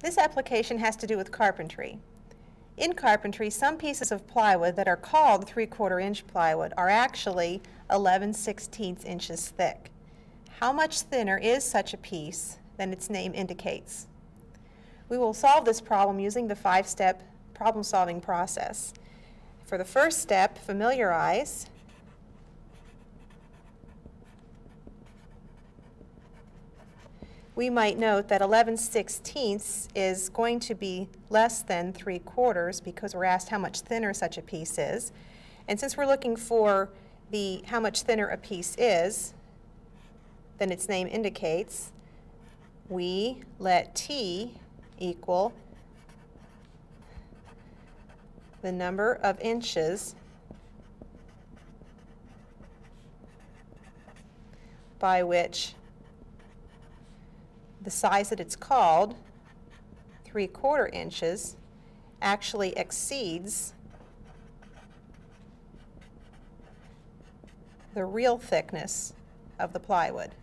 This application has to do with carpentry. In carpentry, some pieces of plywood that are called 3/4 inch plywood are actually 11/16 inches thick. How much thinner is such a piece than its name indicates? We will solve this problem using the 5-step problem-solving process. For the first step, familiarize. We might note that 11/16 is going to be less than 3/4 because we're asked how much thinner such a piece is. And since we're looking for how much thinner a piece is than its name indicates, we let T equal the number of inches by which the size that it's called, 3/4 inches, actually exceeds the real thickness of the plywood.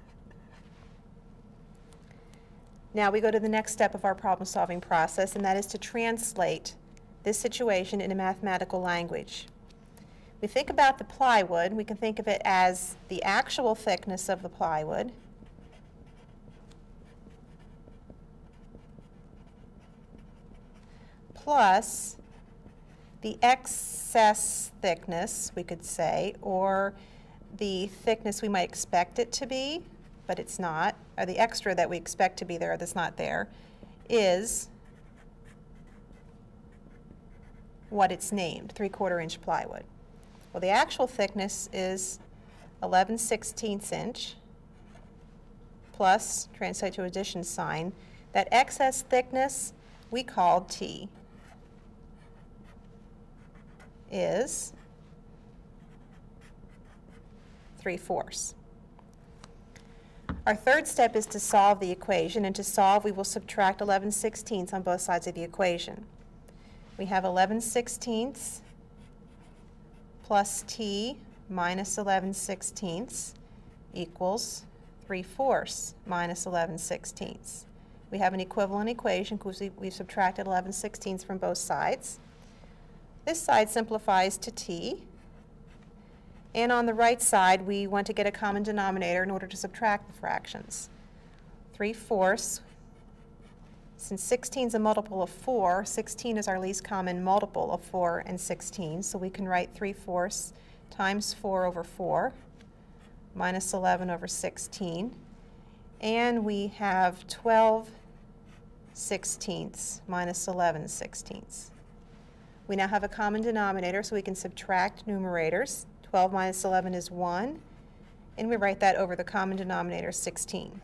Now we go to the next step of our problem-solving process, and that is to translate this situation in a mathematical language. We think about the plywood, we can think of it as the actual thickness of the plywood plus the excess thickness, we could say, or the thickness we might expect it to be, but it's not, or the extra that we expect to be there that's not there, is what it's named, 3/4 inch plywood. Well, the actual thickness is 11/16 inch plus, translate to addition sign, that excess thickness we called T is 3/4. Our third step is to solve the equation, and to solve we will subtract 11/16 on both sides of the equation. We have 11/16 plus T minus 11/16 equals 3/4 minus 11/16. We have an equivalent equation because we've subtracted 11/16 from both sides. This side simplifies to T, and on the right side we want to get a common denominator in order to subtract the fractions. 3/4, since 16 is a multiple of 4, 16 is our least common multiple of 4 and 16, so we can write 3/4 times 4 over 4 minus 11 over 16, and we have 12/16 minus 11/16. We now have a common denominator, so we can subtract numerators. 12 minus 11 is 1, and we write that over the common denominator, 16.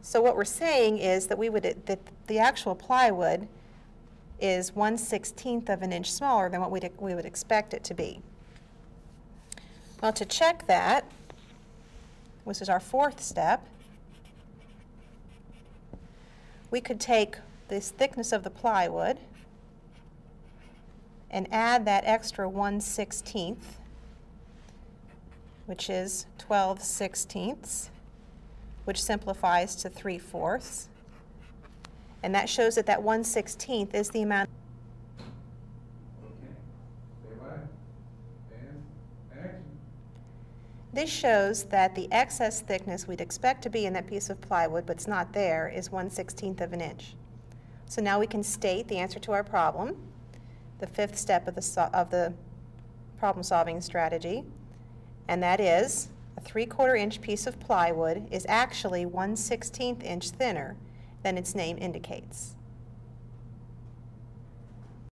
So what we're saying is that that the actual plywood is 1/16 of an inch smaller than what we would expect it to be. Well, to check that, which is our fourth step, we could take this thickness of the plywood and add that extra 1/16, which is 12/16, which simplifies to 3/4. And that shows that that 1/16 is the amount. This shows that the excess thickness we'd expect to be in that piece of plywood, but it's not there, is 1/16 of an inch. So now we can state the answer to our problem, the fifth step of the problem-solving strategy, and that is a 3/4 inch piece of plywood is actually 1/16 inch thinner than its name indicates.